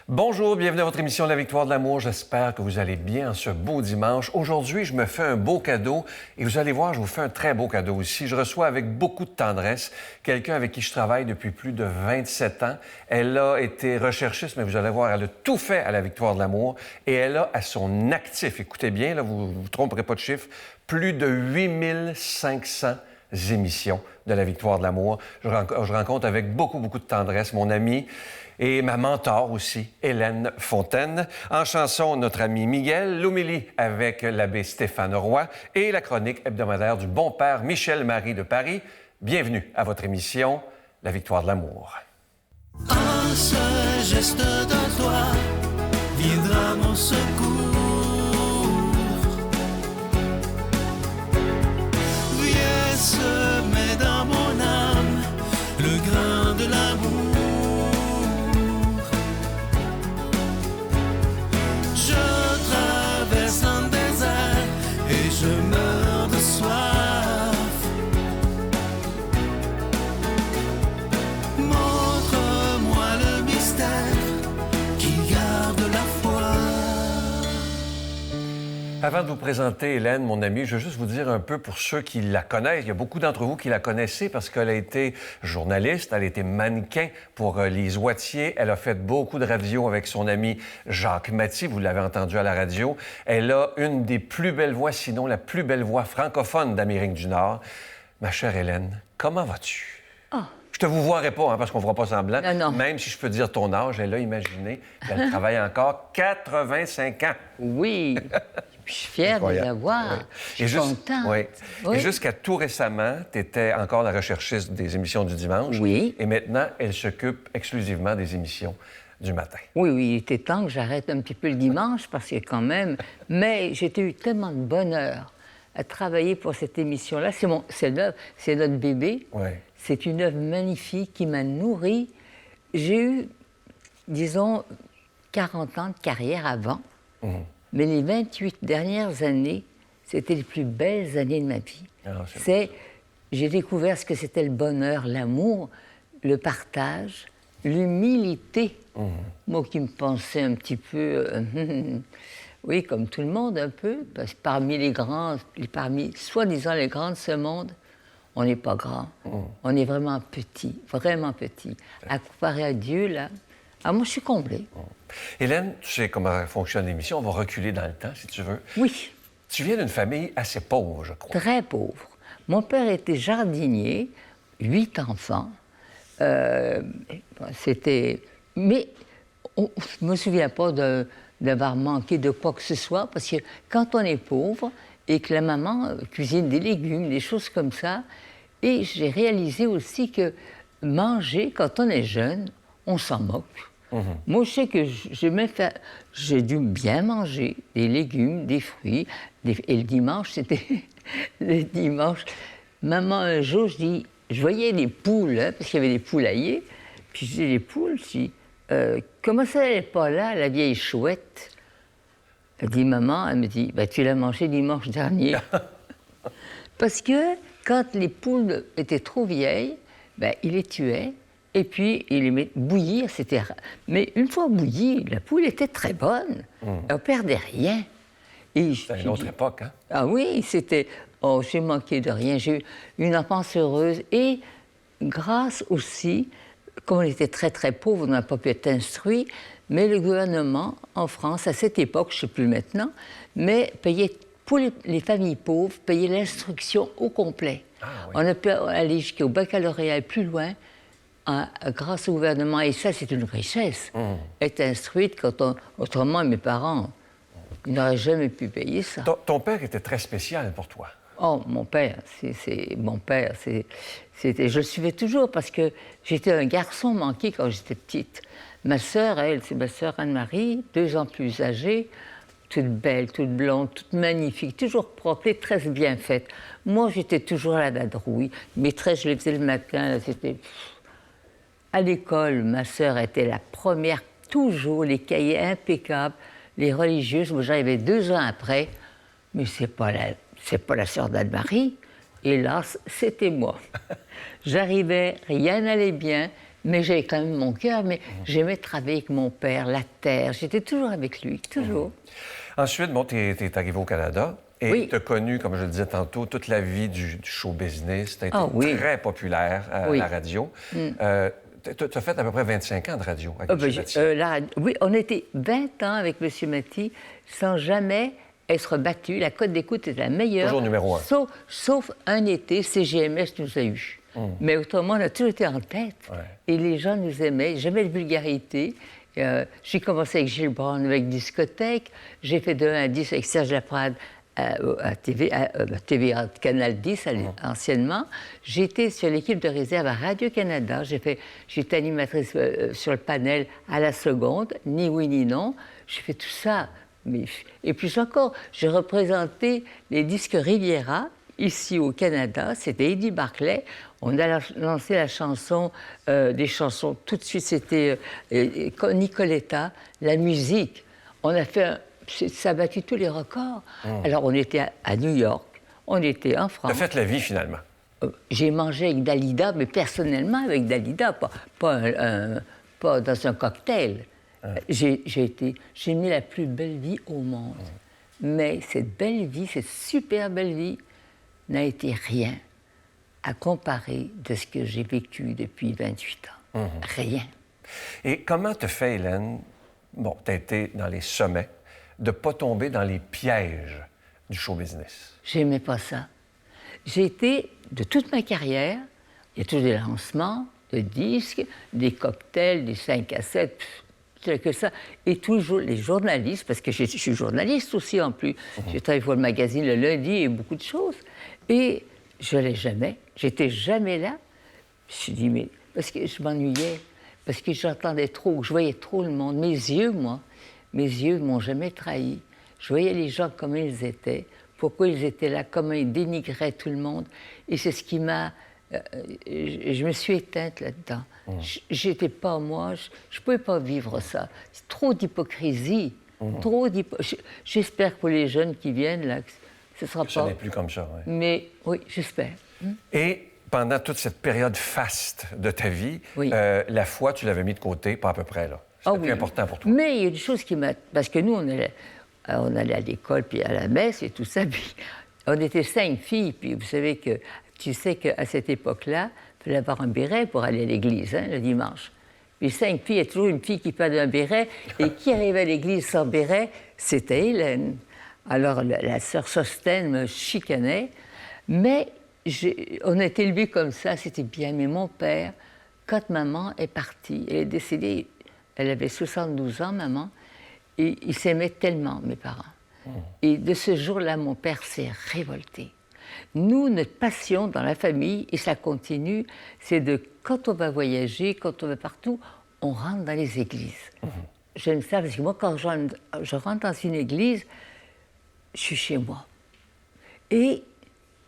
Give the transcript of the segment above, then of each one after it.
Bonjour, bienvenue à votre émission La Victoire de l'amour. J'espère que vous allez bien ce beau dimanche. Aujourd'hui, je me fais un beau cadeau et vous allez voir, je vous fais un très beau cadeau aussi. Je reçois avec beaucoup de tendresse quelqu'un avec qui je travaille depuis plus de 27 ans. Elle a été recherchiste, mais vous allez voir, elle a tout fait à La Victoire de l'amour et elle a à son actif, écoutez bien, là, vous ne vous tromperez pas de chiffre, plus de 8500 émissions de La Victoire de l'amour. Je rencontre avec beaucoup de tendresse mon amie et ma mentor aussi, Hélène Fontaine. En chanson, notre ami Miguel, l'homélie avec l'abbé Stéphane Roy et la chronique hebdomadaire du bon père Michel-Marie de Paris. Bienvenue à votre émission La Victoire de l'amour. Un seul geste de toi viendra mon secours. Viens semer dans mon âme le grain de l'amour. Je traverse un désert et je meurs de soif. Montre-moi le mystère qui garde la foi. Avant de vous présenter Hélène, mon amie, je veux juste vous dire un peu pour ceux qui la connaissent. Il y a beaucoup d'entre vous qui la connaissez parce qu'elle a été journaliste, elle a été mannequin pour Lise Wattier. Elle a fait beaucoup de radio avec son ami Jacques Maty, vous l'avez entendu à la radio. Elle a une des plus belles voix, sinon la plus belle voix francophone d'Amérique du Nord. Ma chère Hélène, comment vas-tu? Oh. Je te vous voirai pas, parce qu'on ne fera pas semblant. Non. Même si je peux dire ton âge, elle a imaginé qu'elle travaille encore 85 ans. Oui, je suis fière de l'avoir. Oui. Je suis contente. Oui. Oui. Et jusqu'à tout récemment, tu étais encore la recherchiste des émissions du dimanche. Oui. Et maintenant, elle s'occupe exclusivement des émissions du matin. Oui, il était temps que j'arrête un petit peu le dimanche parce que quand même... Mais j'ai eu tellement de bonheur à travailler pour cette émission-là. C'est notre bébé. Oui. C'est une œuvre magnifique qui m'a nourrie. J'ai eu, disons, 40 ans de carrière avant. Mais les 28 dernières années, c'était les plus belles années de ma vie. J'ai découvert ce que c'était le bonheur, l'amour, le partage, l'humilité. Moi qui me pensais un petit peu, oui, comme tout le monde un peu, parce que parmi soi-disant les grands de ce monde, on n'est pas grand. On est vraiment petit, vraiment petit. À comparer à Dieu, là, moi je suis comblée. Hélène, tu sais comment fonctionne l'émission. On va reculer dans le temps, si tu veux. Oui. Tu viens d'une famille assez pauvre, je crois. Très pauvre. Mon père était jardinier, 8 enfants. C'était... Mais je ne me souviens pas d'avoir manqué de quoi que ce soit, parce que quand on est pauvre et que la maman cuisine des légumes, des choses comme ça, et j'ai réalisé aussi que manger, quand on est jeune, on s'en moque. Moi, je sais que j'ai dû bien manger des légumes, des fruits. Et le dimanche, c'était... le dimanche, maman, un jour, je voyais des poules, hein, parce qu'il y avait des poulaillers. Puis je dis, les poules, je dis, comment ça, elle n'est pas là, la vieille chouette? Elle dit, maman, elle me dit, tu l'as mangé dimanche dernier. Parce que quand les poules étaient trop vieilles, il les tuait. Et puis, il les met bouillir, c'était... Mais une fois bouillie, la poule était très bonne. Elle ne perdait rien. C'était une autre époque, hein? Ah oui, c'était... Oh, j'ai manqué de rien. J'ai eu une enfance heureuse. Et grâce aussi, comme on était très, très pauvres, on n'a pas pu être instruits, mais le gouvernement, en France, à cette époque, je ne sais plus maintenant, mais payait, pour les familles pauvres, payait l'instruction au complet. Ah, oui. On a pu aller jusqu'au baccalauréat et plus loin, grâce au gouvernement, et ça, c'est une richesse. Être instruite, autrement, mes parents, ils n'auraient jamais pu payer ça. Ton père était très spécial pour toi. Oh, mon père, c'était... Je le suivais toujours parce que j'étais un garçon manqué quand j'étais petite. Ma sœur, elle, c'est ma sœur Anne-Marie, 2 ans plus âgée, toute belle, toute blonde, toute magnifique, toujours propre et très bien faite. Moi, j'étais toujours à la dadrouille. Mes traits, je les faisais le matin, c'était... À l'école, ma sœur était la première, toujours, les cahiers impeccables, les religieuses. Moi, j'arrivais 2 ans après, mais c'est pas la sœur d'Anne-Marie. Hélas, c'était moi. J'arrivais, rien n'allait bien, Mais j'avais quand même mon cœur, mais j'aimais travailler avec mon père, la terre. J'étais toujours avec lui, toujours. Ensuite, bon, tu es arrivé au Canada et Oui. tu as connu, comme je le disais tantôt, toute la vie du show business. Tu as été Ah oui. très populaire à Oui. la radio. Tu as fait à peu près 25 ans de radio avec Ah, M. ben, Mathieu. oui, on était 20 ans avec M. Mathy sans jamais être battu. La cote d'écoute était la meilleure. Toujours numéro un. Sauf un été, CGMS nous a eus. Mais autrement, on a toujours été en tête. Ouais. Et les gens nous aimaient. J'aimais la vulgarité. J'ai commencé avec Gilles Brown avec Discothèque. J'ai fait de 1 à 10 avec Serge Laprade à TVA Canal 10 anciennement. J'étais sur l'équipe de réserve à Radio-Canada. J'étais animatrice sur le panel à la seconde, ni oui ni non. J'ai fait tout ça. Et plus encore, j'ai représenté les disques Riviera ici au Canada. C'était Eddie Barclay. On a lancé la chanson, des chansons. Tout de suite, c'était Nicoletta, la musique. On a fait ça a battu tous les records. Alors, on était à New York, on était en Tu France. as fait la vie, finalement. J'ai mangé avec Dalida, mais personnellement avec Dalida, pas dans un cocktail. J'ai mis la plus belle vie au monde. Mais cette belle vie, cette super belle vie, n'a été rien à comparer de ce que j'ai vécu depuis 28 ans. Rien. Et comment te fait, Hélène, bon, tu as été dans les sommets, de ne pas tomber dans les pièges du show business? J'aimais pas ça. J'ai été, de toute ma carrière, il y a toujours des lancements de disques, des cocktails, des 5 à 7, que ça. Et toujours les journalistes, parce que je suis journaliste aussi en plus. J'ai travaillé pour le magazine le lundi et beaucoup de choses. Et je n'allais jamais, j'étais jamais là. Je me suis dit, mais parce que je m'ennuyais, parce que j'entendais trop, je voyais trop le monde. Mes yeux ne m'ont jamais trahi. Je voyais les gens comme ils étaient, pourquoi ils étaient là, comment ils dénigraient tout le monde. Et c'est ce qui m'a... je me suis éteinte là-dedans. J'étais pas moi, je pouvais pas vivre ça. C'est trop d'hypocrisie, J'espère que pour les jeunes qui viennent, là, ce sera pas... Ce n'est plus comme ça, oui. Mais oui, j'espère. Et pendant toute cette période faste de ta vie, Oui. la foi, tu l'avais mis de côté, pas à peu près, là. C'était plus important pour toi. Mais il y a des choses qui m'a... Parce que nous, on allait à l'école, puis à la messe et tout ça, puis on était 5 filles, puis vous savez que... Tu sais qu'à cette époque-là, il fallait avoir un béret pour aller à l'église, le dimanche. Puis 5 filles, il y a toujours une fille qui parle d'un béret, et qui arrivait à l'église sans béret, c'était Hélène. Alors, la sœur Sostène me chicanait, mais on a été élevés comme ça, c'était bien. Mais mon père, quand maman est partie, elle est décédée, elle avait 72 ans, maman, et ils s'aimaient tellement, mes parents. Et de ce jour-là, mon père s'est révolté. Nous, notre passion dans la famille, et ça continue, c'est de, quand on va voyager, quand on va partout, on rentre dans les églises. J'aime ça, parce que moi, quand je rentre dans une église, je suis chez moi. Et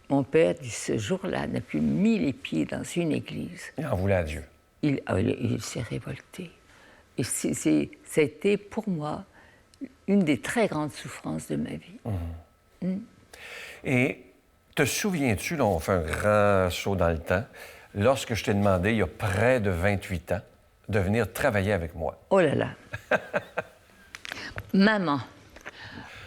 mon père, ce jour-là, n'a plus mis les pieds dans une église. Il en voulait à Dieu. Il s'est révolté. Et ça a été, pour moi, une des très grandes souffrances de ma vie. Et te souviens-tu, là, on fait un grand saut dans le temps, lorsque je t'ai demandé, il y a près de 28 ans, de venir travailler avec moi? Oh là là! Maman!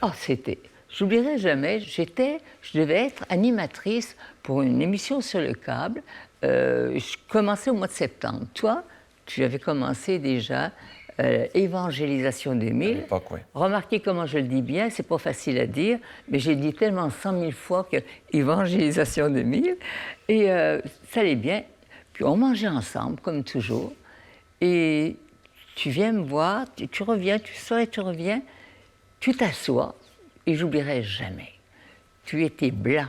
Oh, c'était... J'oublierai jamais, je devais être animatrice pour une émission sur le câble. Je commençais au mois de septembre. Toi, tu avais commencé déjà Évangélisation 2000. À l'époque, oui. Remarquez comment je le dis bien, c'est pas facile à dire, mais j'ai dit tellement 100 000 fois que Évangélisation 2000. Et ça allait bien. Puis on mangeait ensemble, comme toujours. Et tu viens me voir, tu reviens, tu sors et tu reviens, tu t'assois. Et j'oublierai jamais. Tu étais blanc.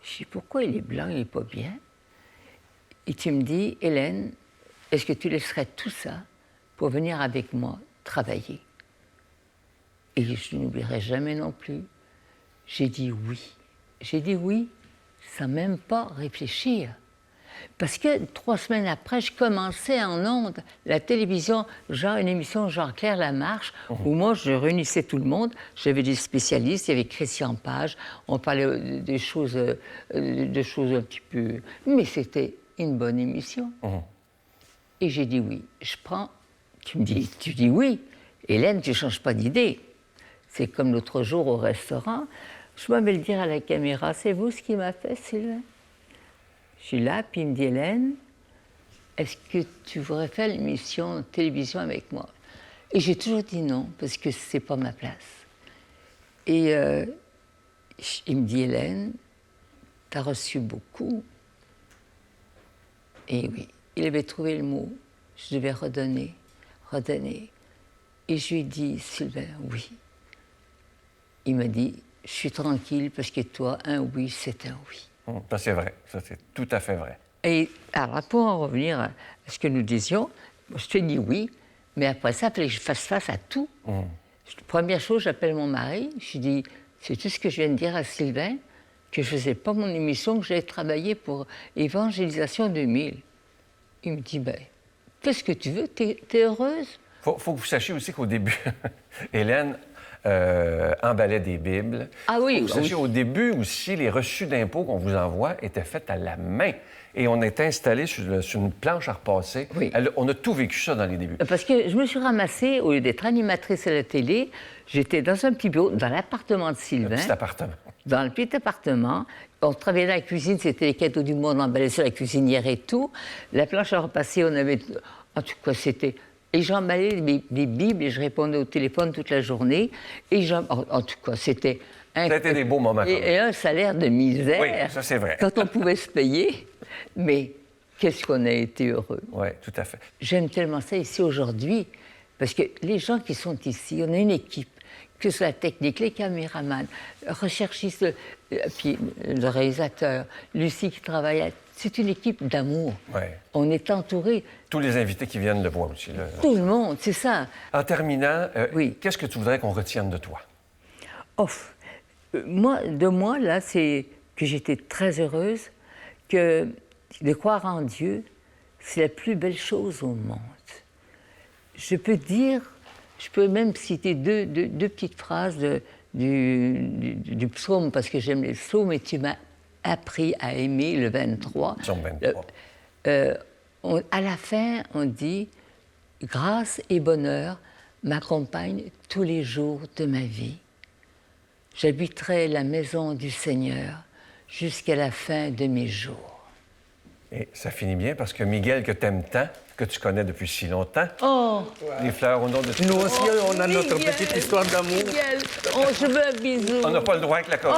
Je dis, pourquoi il est blanc, il n'est pas bien? Et tu me dis, Hélène, est-ce que tu laisserais tout ça pour venir avec moi travailler? Et je n'oublierai jamais non plus. J'ai dit oui. J'ai dit oui sans même pas réfléchir. Parce que 3 semaines après, je commençais en ondes la télévision, genre une émission genre Claire Lamarche, où moi, je réunissais tout le monde. J'avais des spécialistes, il y avait Christian Page, on parlait des choses, de choses un petit peu... Mais c'était une bonne émission. Et j'ai dit oui. Tu dis oui. Hélène, tu ne changes pas d'idée. C'est comme l'autre jour au restaurant. Je m'avais le dire à la caméra, c'est vous ce qui m'a fait, Sylvain? Je suis là, puis il me dit, Hélène, est-ce que tu voudrais faire l'émission de télévision avec moi? Et j'ai toujours dit non, parce que c'est pas ma place. Et il me dit, Hélène, t'as reçu beaucoup. Et oui, il avait trouvé le mot. Je devais redonner. Et je lui ai dit, Sylvain, oui. Il m'a dit, je suis tranquille parce que toi, un oui, c'est un oui. Ça, c'est vrai. Ça, c'est tout à fait vrai. Et alors, pour en revenir à ce que nous disions, je te dis oui, mais après ça, il fallait que je fasse face à tout. Première chose, j'appelle mon mari, je lui dis, c'est tout ce que je viens de dire à Sylvain, que je ne faisais pas mon émission, que j'allais travailler pour Évangélisation 2000. Il me dit, ben, qu'est-ce que tu veux? T'es heureuse? Faut que vous sachiez aussi qu'au début, Hélène emballait des Bibles. Ah oui. Faut que vous sachiez, au début aussi, les reçus d'impôts qu'on vous envoie étaient faits à la main. Et on était installé sur une planche à repasser. Oui. On a tout vécu ça dans les débuts. Parce que je me suis ramassée, au lieu d'être animatrice à la télé, j'étais dans un petit bureau, dans l'appartement de Sylvain. Un petit appartement. Dans le petit appartement. On travaillait dans la cuisine, c'était les cadeaux du monde emballés sur la cuisinière et tout. La planche à repasser, on avait... En tout cas, c'était... Et j'emballais les Bibles et je répondais au téléphone toute la journée. Et en tout cas, c'était... C'était des beaux moments. Et un salaire de misère. Oui, ça c'est vrai. Quand on pouvait se payer. Mais qu'est-ce qu'on a été heureux. Oui, tout à fait. J'aime tellement ça ici aujourd'hui. Parce que les gens qui sont ici, on a une équipe. Que ce soit la technique, les caméramans, recherchistes, puis le réalisateur, Lucie qui travaille. C'est une équipe d'amour. Ouais. On est entouré. Tous les invités qui viennent le voir aussi. Là. Tout le monde, c'est ça. En terminant, oui. Qu'est-ce que tu voudrais qu'on retienne de toi? De moi, là, c'est que j'étais très heureuse, que de croire en Dieu, c'est la plus belle chose au monde. Je peux même citer deux petites phrases du psaume, parce que j'aime les psaumes, et tu m'as appris à aimer le 23. Psaume 23. À la fin, on dit « Grâce et bonheur m'accompagnent tous les jours de ma vie. J'habiterai la maison du Seigneur jusqu'à la fin de mes jours. » Et ça finit bien parce que Miguel, que t'aimes tant, que tu connais depuis si longtemps, les fleurs au nom de... Nous aussi, on a notre petite histoire d'amour. Miguel, je veux un bisou. On n'a pas le droit avec la COVID.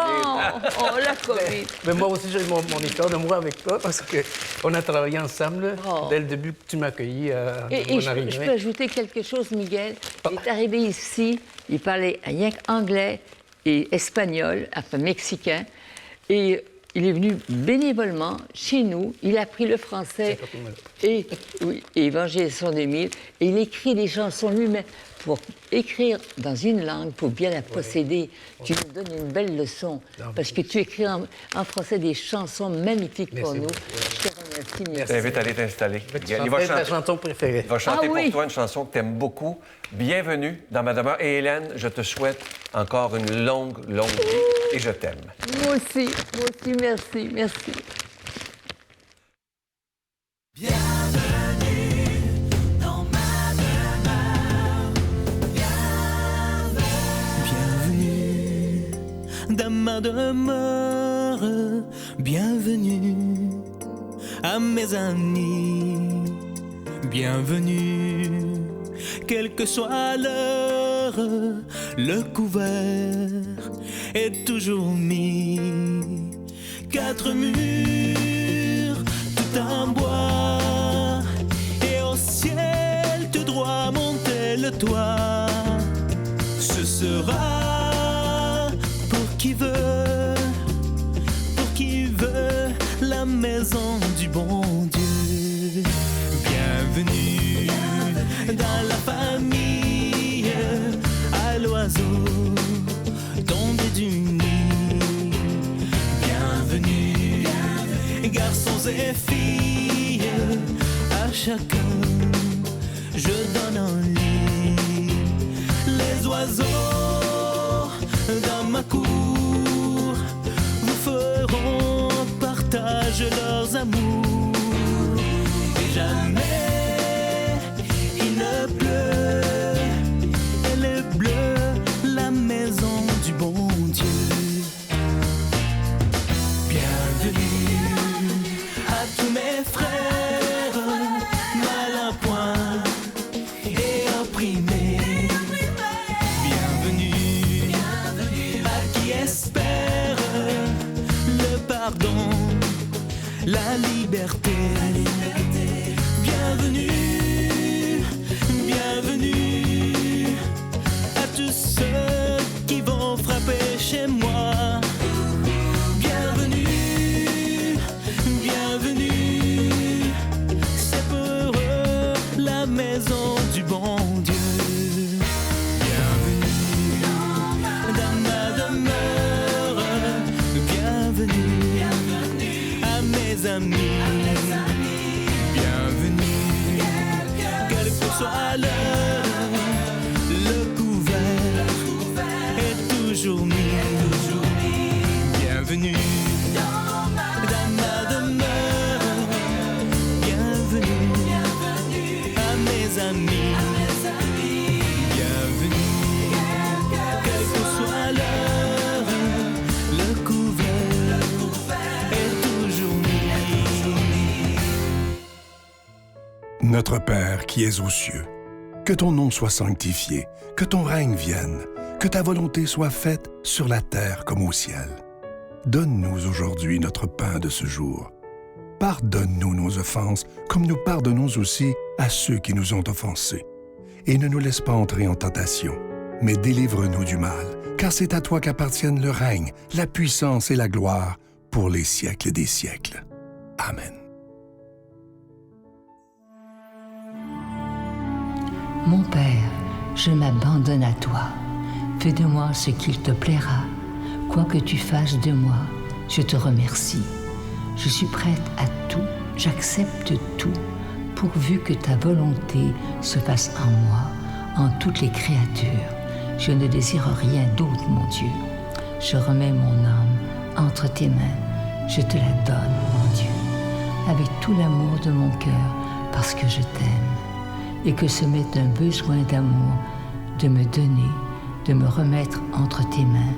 La COVID. Mais moi aussi, j'ai mon histoire d'amour avec toi parce qu'on a travaillé ensemble dès le début que tu m'as accueilli à mon arrivée. Je peux ajouter quelque chose, Miguel. Il est arrivé ici, il parlait rien qu'anglais et espagnol, enfin mexicain, et il est venu bénévolement chez nous, il a appris le français et Évangélisation 2000, et il écrit des chansons lui-même. Pour écrire dans une langue, pour bien la posséder, tu nous donnes une belle leçon, parce que tu écris en français des chansons magnifiques pour nous. Je te remercie, Je t'invite à aller t'installer. Il va chanter ta chanson préférée. Il va chanter pour toi une chanson que tu aimes beaucoup. Bienvenue dans ma demeure. Et Hélène, je te souhaite encore une longue vie et je t'aime. Moi aussi, merci. Bienvenue dans ma demeure. Bienvenue dans ma demeure. Bienvenue à mes amis. Bienvenue, quelle que soit l'heure, le couvert est toujours mis. 4 murs, tout en bois, et au ciel tu dois monter le toit. Ce sera pour qui veut la maison du bon Dieu. Bienvenue dans la famille, à l'oiseau tombé du nid. Bienvenue, garçons et filles, à chacun je donne un lit. Les oiseaux dans ma cour vous feront partage leurs amours, et jamais bienvenue dans ma demeure. Bienvenue à mes amis. Bienvenue, quelle que soit l'heure, le couvert est toujours mis. Notre Père qui es aux cieux, que ton nom soit sanctifié, que ton règne vienne, que ta volonté soit faite sur la terre comme au ciel. Donne-nous aujourd'hui notre pain de ce jour. Pardonne-nous nos offenses, comme nous pardonnons aussi à ceux qui nous ont offensés. Et ne nous laisse pas entrer en tentation, mais délivre-nous du mal, car c'est à toi qu'appartiennent le règne, la puissance et la gloire pour les siècles des siècles. Amen. Mon Père, je m'abandonne à toi. Fais de moi ce qu'il te plaira. Quoi que tu fasses de moi, je te remercie. Je suis prête à tout, j'accepte tout, pourvu que ta volonté se fasse en moi, en toutes les créatures. Je ne désire rien d'autre, mon Dieu. Je remets mon âme entre tes mains. Je te la donne, mon Dieu, avec tout l'amour de mon cœur, parce que je t'aime. Et que ce m'est un besoin d'amour de me donner, de me remettre entre tes mains,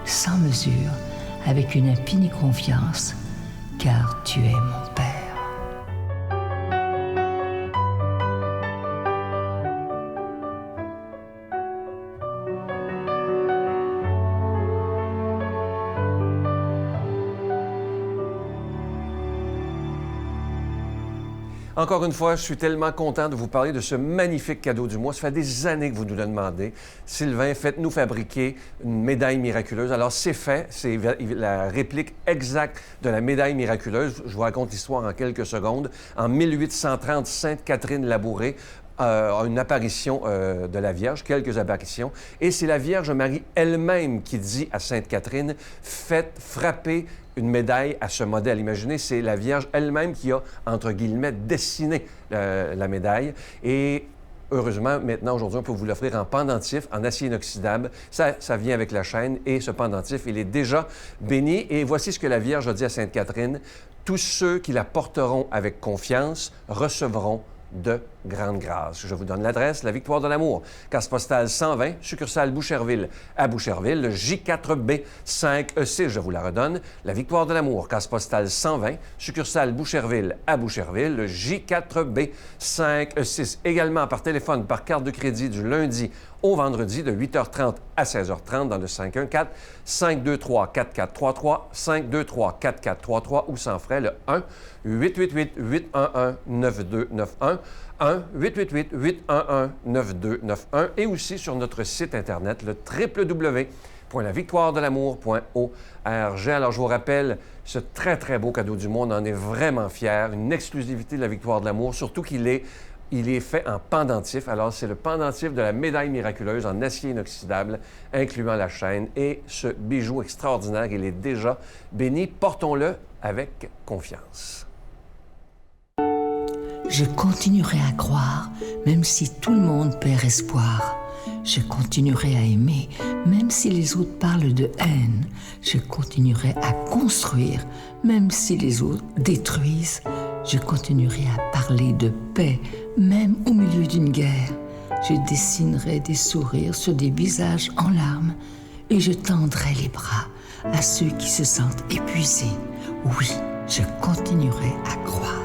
sans mesure, avec une infinie confiance, car tu es mon Père. Encore une fois, je suis tellement content de vous parler de ce magnifique cadeau du mois. Ça fait des années que vous nous le demandez. Sylvain, faites-nous fabriquer une médaille miraculeuse. Alors, c'est fait. C'est la réplique exacte de la médaille miraculeuse. Je vous raconte l'histoire en quelques secondes. En 1830, Sainte Catherine Labouré a une apparition de la Vierge, quelques apparitions. Et c'est la Vierge Marie elle-même qui dit à Sainte Catherine, « Faites frapper une médaille à ce modèle. » Imaginez, c'est la Vierge elle-même qui a, entre guillemets, dessiné la médaille. Et heureusement, maintenant, aujourd'hui, on peut vous l'offrir en pendentif, en acier inoxydable. Ça vient avec la chaîne et ce pendentif, il est déjà béni. Et voici ce que la Vierge a dit à Sainte Catherine. « Tous ceux qui la porteront avec confiance recevront de grande grâce. » Je vous donne l'adresse, La Victoire de l'Amour, case postale 120, succursale Boucherville à Boucherville, le J4B 5E6, je vous la redonne, La Victoire de l'Amour, case postale 120, succursale Boucherville à Boucherville, le J4B 5E6. Également par téléphone, par carte de crédit du lundi au vendredi de 8h30 à 16h30 dans le 514-523-4433, 523-4433 ou sans frais le 1-888-811-9291, 1-888-811-9291 et aussi sur notre site Internet, le www.lavictoiredelamour.org. Alors, je vous rappelle ce très, très beau cadeau du mois. On en est vraiment fiers. Une exclusivité de la Victoire de l'Amour, surtout qu'il est fait en pendentif. Alors, c'est le pendentif de la médaille miraculeuse en acier inoxydable, incluant la chaîne. Et ce bijou extraordinaire, il est déjà béni. Portons-le avec confiance. Je continuerai à croire, même si tout le monde perd espoir. Je continuerai à aimer, même si les autres parlent de haine. Je continuerai à construire, même si les autres détruisent. Je continuerai à parler de paix, même au milieu d'une guerre. Je dessinerai des sourires sur des visages en larmes et je tendrai les bras à ceux qui se sentent épuisés. Oui, je continuerai à croire.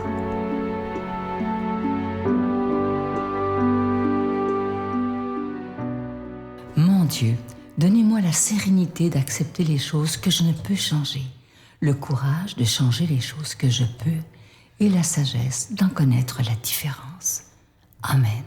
Mon Dieu, donnez-moi la sérénité d'accepter les choses que je ne peux changer, le courage de changer les choses que je peux et la sagesse d'en connaître la différence. Amen.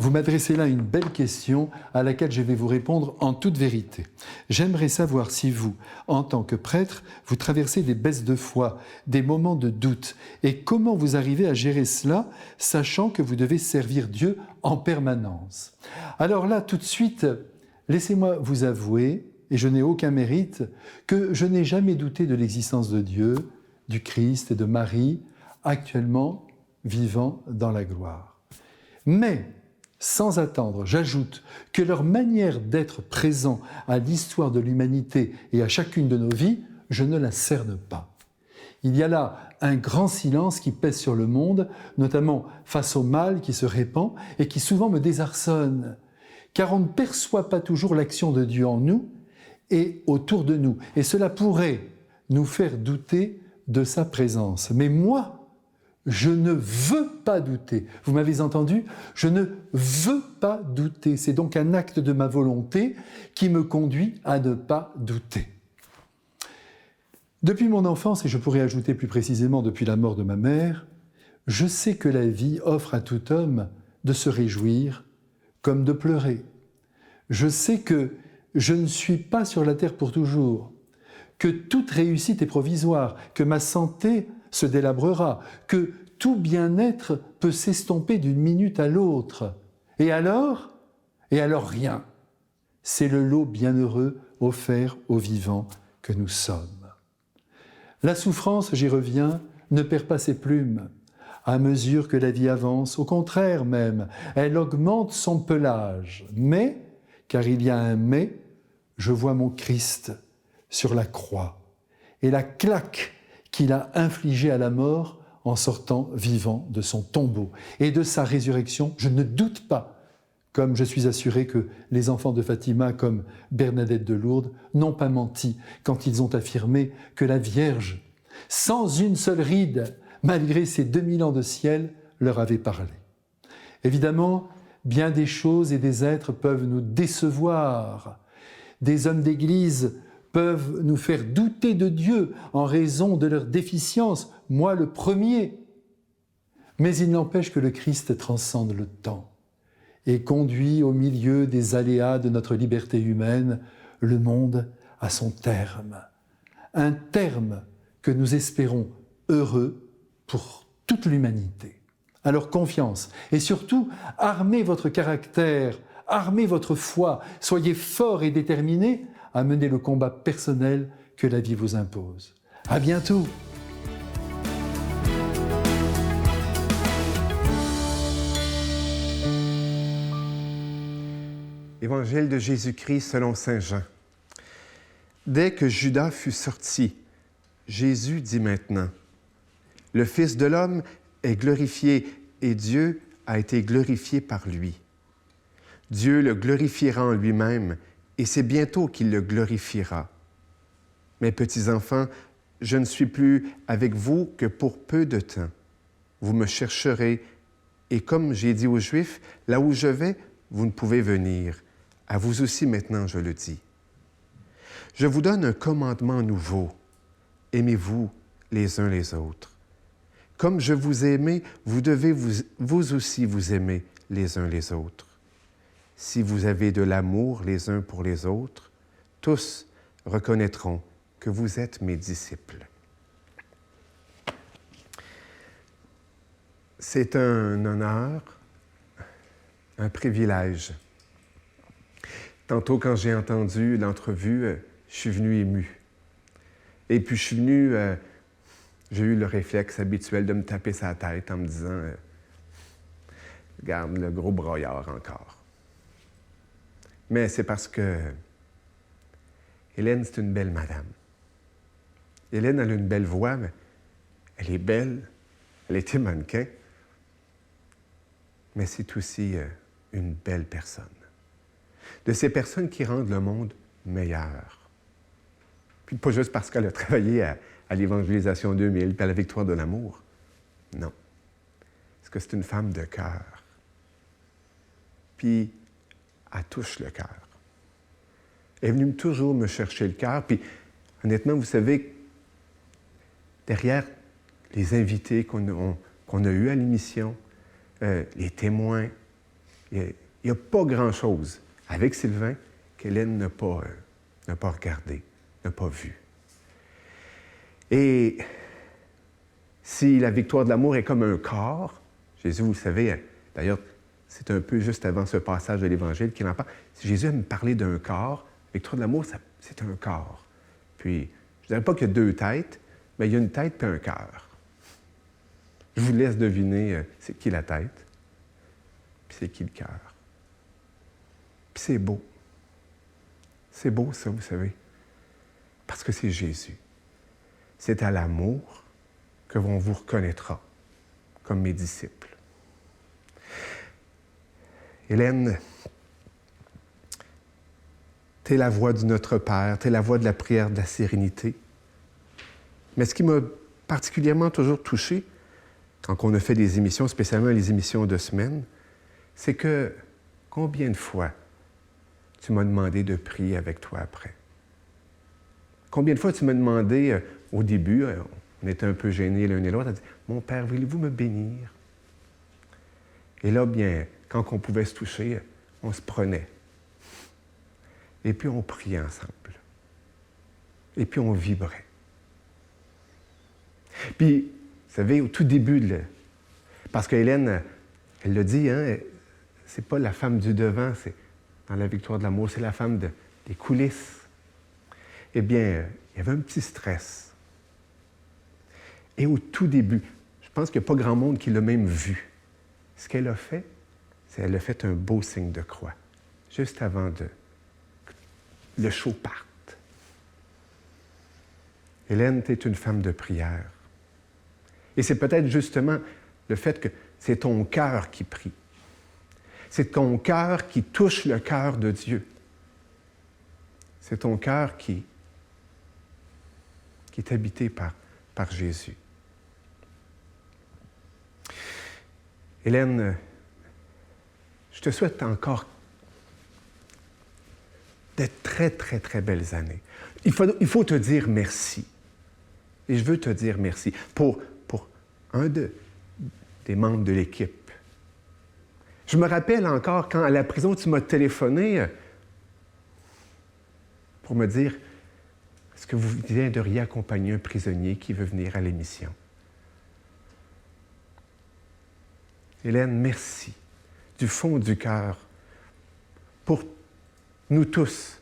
Vous m'adressez là une belle question à laquelle je vais vous répondre en toute vérité. J'aimerais savoir si vous, en tant que prêtre, vous traversez des baisses de foi, des moments de doute, et comment vous arrivez à gérer cela, sachant que vous devez servir Dieu en permanence. Alors là, tout de suite, laissez-moi vous avouer, et je n'ai aucun mérite, que je n'ai jamais douté de l'existence de Dieu, du Christ et de Marie. Actuellement, vivant dans la gloire. Mais, sans attendre, j'ajoute que leur manière d'être présent à l'histoire de l'humanité et à chacune de nos vies, je ne la cerne pas. Il y a là un grand silence qui pèse sur le monde, notamment face au mal qui se répand et qui souvent me désarçonne, car on ne perçoit pas toujours l'action de Dieu en nous et autour de nous. Et cela pourrait nous faire douter de sa présence. Mais moi, je ne veux pas douter. Vous m'avez entendu? Je ne veux pas douter. C'est donc un acte de ma volonté qui me conduit à ne pas douter. Depuis mon enfance, et je pourrais ajouter plus précisément depuis la mort de ma mère, je sais que la vie offre à tout homme de se réjouir comme de pleurer. Je sais que je ne suis pas sur la terre pour toujours, que toute réussite est provisoire, que ma santé se délabrera, que tout bien-être peut s'estomper d'une minute à l'autre. Et alors rien. C'est le lot bienheureux offert aux vivants que nous sommes. La souffrance, j'y reviens, ne perd pas ses plumes. À mesure que la vie avance, au contraire même, elle augmente son pelage. Mais, car il y a un mais, je vois mon Christ sur la croix et la claque qu'il a infligée à la mort en sortant vivant de son tombeau. Et de sa résurrection, je ne doute pas, comme je suis assuré que les enfants de Fatima, comme Bernadette de Lourdes, n'ont pas menti quand ils ont affirmé que la Vierge, sans une seule ride, malgré ses 2000 ans de ciel, leur avait parlé. Évidemment, bien des choses et des êtres peuvent nous décevoir. Des hommes d'Église peuvent nous faire douter de Dieu en raison de leur déficience, moi le premier. Mais il n'empêche que le Christ transcende le temps et conduit au milieu des aléas de notre liberté humaine le monde à son terme. Un terme que nous espérons heureux pour toute l'humanité. Alors confiance et surtout armez votre caractère, armez votre foi, soyez forts et déterminés à mener le combat personnel que la vie vous impose. À bientôt! Évangile de Jésus-Christ selon saint Jean. Dès que Judas fut sorti, Jésus dit maintenant, « Le Fils de l'homme est glorifié et Dieu a été glorifié par lui. Dieu le glorifiera en lui-même et c'est bientôt qu'il le glorifiera. Mes petits enfants, je ne suis plus avec vous que pour peu de temps. Vous me chercherez et comme j'ai dit aux Juifs, là où je vais, vous ne pouvez venir. À vous aussi maintenant, je le dis. Je vous donne un commandement nouveau. Aimez-vous les uns les autres. Comme je vous ai aimé, vous devez vous aussi vous aimer les uns les autres. Si vous avez de l'amour les uns pour les autres, tous reconnaîtront que vous êtes mes disciples. » C'est un honneur, un privilège. Tantôt, quand j'ai entendu l'entrevue, je suis venu ému. Et puis, je suis venu, j'ai eu le réflexe habituel de me taper sa tête en me disant « Regarde, le gros broyard encore. » Mais c'est parce que Hélène, c'est une belle madame. Hélène, elle a une belle voix, mais elle est belle. Elle était mannequin. Mais c'est aussi une belle personne. De ces personnes qui rendent le monde meilleur. Puis pas juste parce qu'elle a travaillé à l'Évangélisation 2000 puis à la Victoire de l'amour. Non. Parce que c'est une femme de cœur. Puis, elle touche le cœur. Elle est venue toujours me chercher le cœur. Puis, honnêtement, vous savez, derrière les invités qu'on a eus à l'émission, les témoins, il n'y a pas grand-chose avec Sylvain qu'Hélène n'a pas regardé, n'a pas vu. Et si la victoire de l'amour est comme un corps, Jésus, vous le savez, d'ailleurs, c'est un peu juste avant ce passage de l'Évangile qu'il en parle. Si Jésus aime parler d'un corps, la victoire de l'amour, c'est un corps. Puis, je ne dirais pas qu'il y a deux têtes, mais il y a une tête puis un cœur. Je vous laisse deviner c'est qui la tête, puis c'est qui le cœur. Puis c'est beau. C'est beau, ça, vous savez, parce que c'est Jésus. C'est à l'amour que l'on vous reconnaîtra comme mes disciples. Hélène, t'es la voix du Notre Père, t'es la voix de la prière de la sérénité. Mais ce qui m'a particulièrement toujours touché, quand on a fait des émissions, spécialement les émissions de semaine, c'est que combien de fois tu m'as demandé de prier avec toi après? Combien de fois tu m'as demandé, au début, on était un peu gênés l'un et l'autre, tu as dit « Mon Père, voulez-vous me bénir? » Et là, bien, quand on pouvait se toucher, on se prenait. Et puis on priait ensemble. Et puis on vibrait. Puis, vous savez, au tout début, parce que Hélène, elle l'a dit, hein, c'est pas la femme du devant, c'est dans la victoire de l'amour, c'est la femme des coulisses. Eh bien, il y avait un petit stress. Et au tout début, je pense qu'il n'y a pas grand monde qui l'a même vu. Ce qu'elle a fait, c'est qu'elle a fait un beau signe de croix, juste avant que le show parte. Hélène, tu es une femme de prière. Et c'est peut-être justement le fait que c'est ton cœur qui prie. C'est ton cœur qui touche le cœur de Dieu. C'est ton cœur qui est habité par Jésus. Hélène, je te souhaite encore de très, très, très belles années. Il faut te dire merci. Et je veux te dire merci pour un des membres de l'équipe. Je me rappelle encore quand à la prison, tu m'as téléphoné pour me dire est-ce que vous viendriez accompagner un prisonnier qui veut venir à l'émission? Hélène, merci du fond du cœur pour nous tous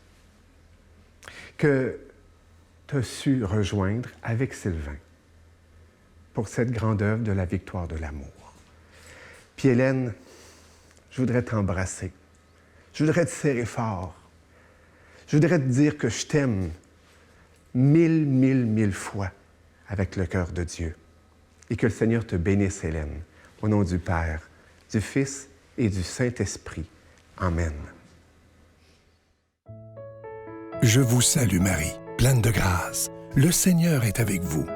que tu as su rejoindre avec Sylvain pour cette grande œuvre de la victoire de l'amour. Puis Hélène, je voudrais t'embrasser. Je voudrais te serrer fort. Je voudrais te dire que je t'aime 1000 fois avec le cœur de Dieu. Et que le Seigneur te bénisse, Hélène, au nom du Père, du Fils et du Saint-Esprit. Amen. Je vous salue Marie, pleine de grâce. Le Seigneur est avec vous.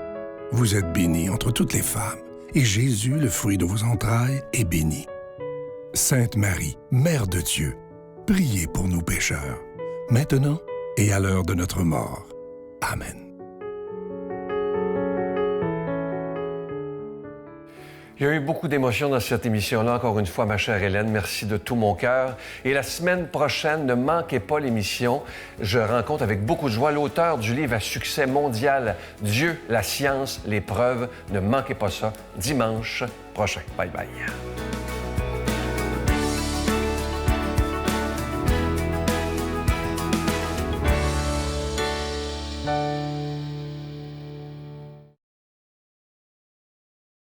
Vous êtes bénie entre toutes les femmes, et Jésus, le fruit de vos entrailles, est béni. Sainte Marie, Mère de Dieu, priez pour nous pécheurs, maintenant et à l'heure de notre mort. Amen. Il y a eu beaucoup d'émotions dans cette émission-là. Encore une fois, ma chère Hélène, merci de tout mon cœur. Et la semaine prochaine, ne manquez pas l'émission. Je rencontre avec beaucoup de joie l'auteur du livre à succès mondial « Dieu, la science, les preuves ». Ne manquez pas ça, dimanche prochain. Bye bye.